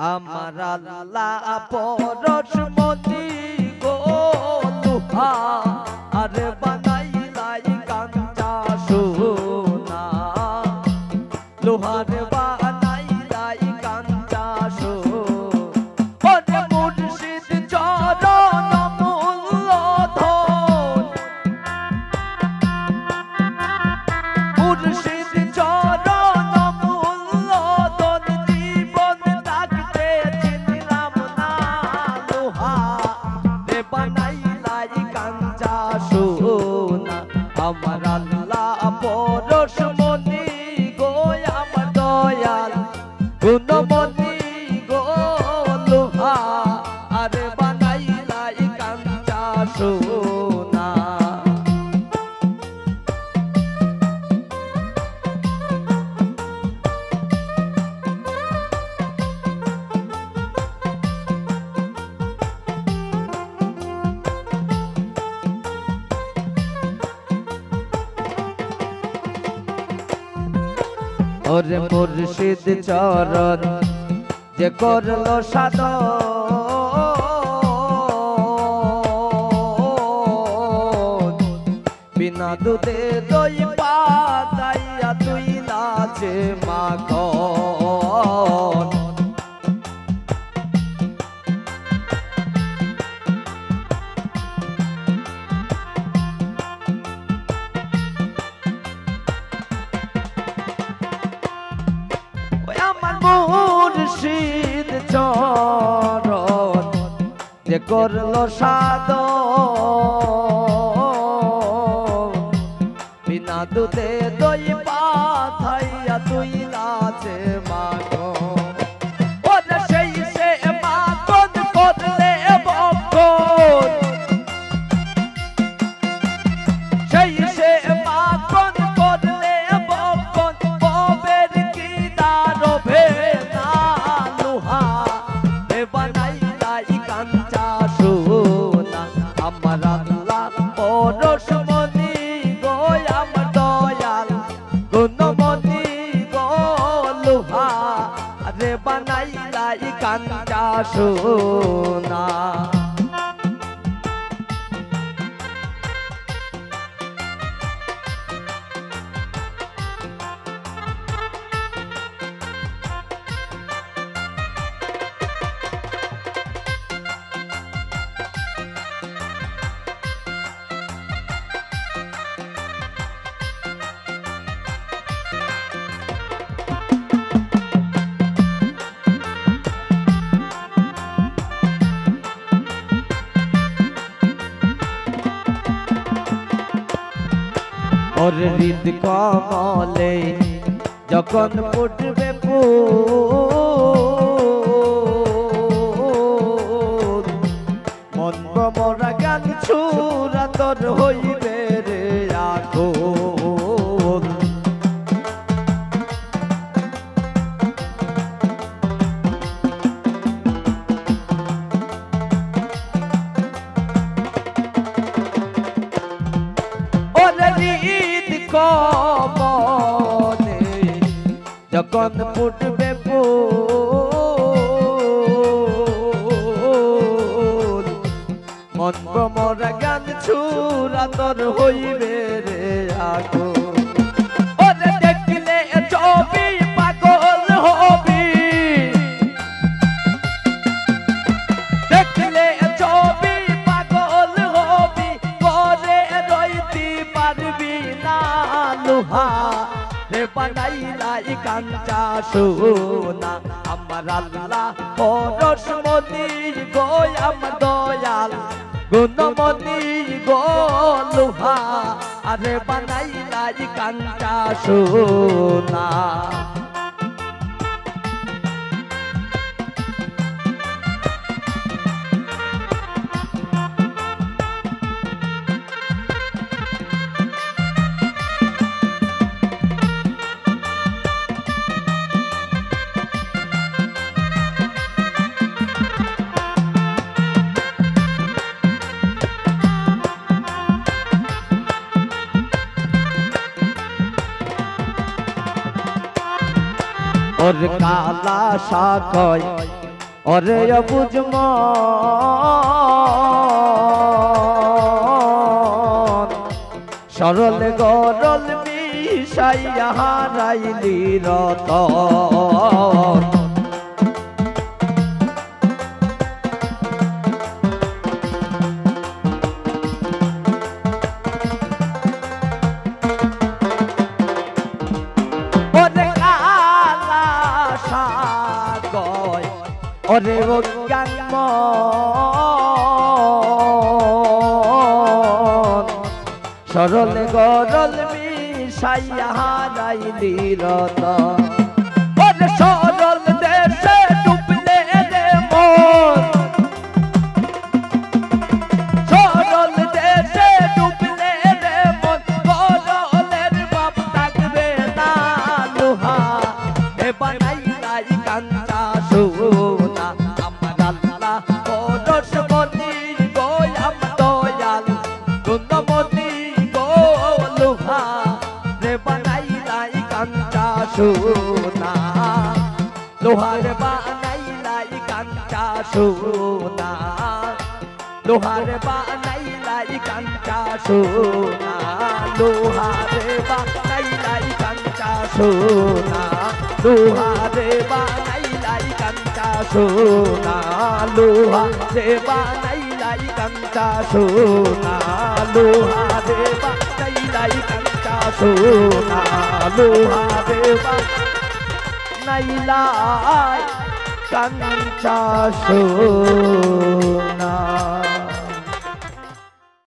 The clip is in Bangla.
আমার আল্লাহ পরশমতি গো লোহা আর বানাইলাই কাঞ্চা সোনা লোহার বানাইলাই কাঞ্চা সোনা মুর্শিদ চরণ মূলধন মুর্শিদ চরণ মূলধন জীবন থাকতে চিনলাম না লোহা রে বানাইলাই কাঞ্চা সোনা আমার আল্লাহ পরশমণি গো আমার দয়াল গুণমণি গো লোহা আর বানাইলাই কাঞ্চা সোনা ওরে মুর্শিদ চরণ যে করলো সাধন বিনা দুধে দই পাতাইয়া তুই নাচে মাখন মুর্শিদ চরণ যে করলো সাধন বিনা দুধে দই পাতাইয়া তুই নাচে মাখন ওরে সেই সে মাখন করলে বক্ষণ সেই সে মাখন করলে বক্ষণ ববের কি দারবে আমার আল্লাহ পরশমণি গো আমার দয়াল গুণমণি গো লোহা রে বানাইলাই কাঞ্চা সোনা ওর হৃদ কমলে যখন ফুটবে ফুল মন মরা গান ছুরা তোর হইবে রে আগুন কমলে যখন ফুটবে ফুল মন মরা গান ছুরা তোর হইবে রে আগুন ওরে দেখলে ছবি পাগল হবি দেখলে ছবি পাগল হবি করে রইতে পারবি না লোহা রে বানাইলাই কাঞ্চা সোনা আমার আল্লাহ পরশমণি গো আমার দয়াল গুণমণি গো লোহা আরে বানাইলাই কাঞ্চা সোনা ওর কালা শাখয় ওরে বুঝম সরল গরল মিশাইয়া হারাইলি রতন ওরে অজ্ঞান মন সরল গরল মিশাইয়া হারাইলি রতন ওরে সরল দেশে ডুবলে রে মন সরল দেশে ডুবলে রে মন গরলের বাপ থাকবে না লোহা এ বানাইলাই কাঞ্চা সোনা আমার আল্লাহ পরশমণি গো আম দয়াল গুণমণি গো লোহা রে বানাইলাই কাঞ্চা সোনা লোহার বানাইলাই কাঞ্চা সোনা লোহার বানাইলাই কাঞ্চা সোনা লোহারে বানাইলাই কাঞ্চা সোনা লোহারে বানাইলাই কাঞ্চা সোনা লোহারে বানাইলাই কাঞ্চা সোনা লোহারে বানাইলাই কাঞ্চা সোনা লোহারে বানাইলাই কাঞ্চা সোনা